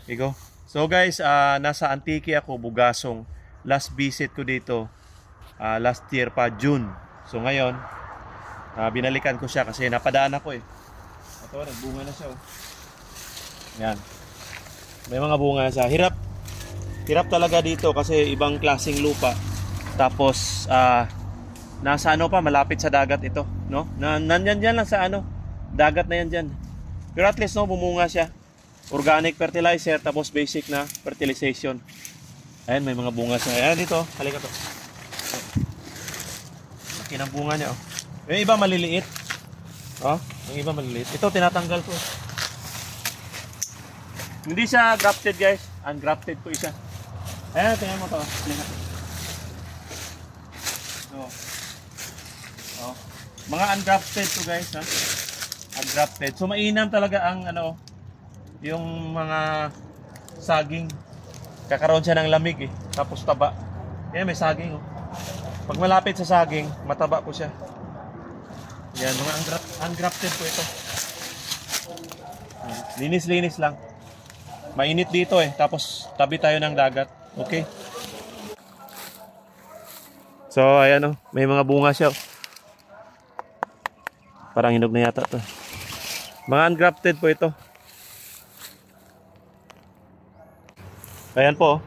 Ikaw. So guys, nasa Antique ako, Bugasong. Last visit ko dito, last year pa, June. So ngayon, binalikan ko siya kasi napadaan ako eh. Ito, nagbunga na siya oh. Yan. May mga bunga na siya. Hirap talaga dito kasi ibang klaseng lupa. Tapos, nasa ano pa, malapit sa dagat ito, no? Nandyan dyan lang sa ano, dagat na yan dyan. Pero at least, no, bumunga siya. Organic fertilizer, tapos basic na fertilization. Ayan, may mga bunga siya. Ayan, dito, halika to. Laki ng bunga niya, oh. Yung iba maliliit. Oh, yung iba maliliit. Ito, tinatanggal ko. Hindi siya grafted, guys. Ungrafted po isa. Ayan, tingnan mo to. Halika. Oh. Oh. Mga ungrafted to guys, ha? Ungrafted. So mainam talaga ang ano, yung mga saging. Kakaroon siya ng lamig eh. Tapos taba. Yan may saging oh. Pag malapit sa saging, mataba po siya. Yan, mga ungrafted po ito. Linis-linis lang. Mainit dito eh. Tapos tabi tayo ng dagat. Okay? So ayan oh, may mga bunga siya. Parang hinog na yata to. Mga ungrafted po ito. Ayan po.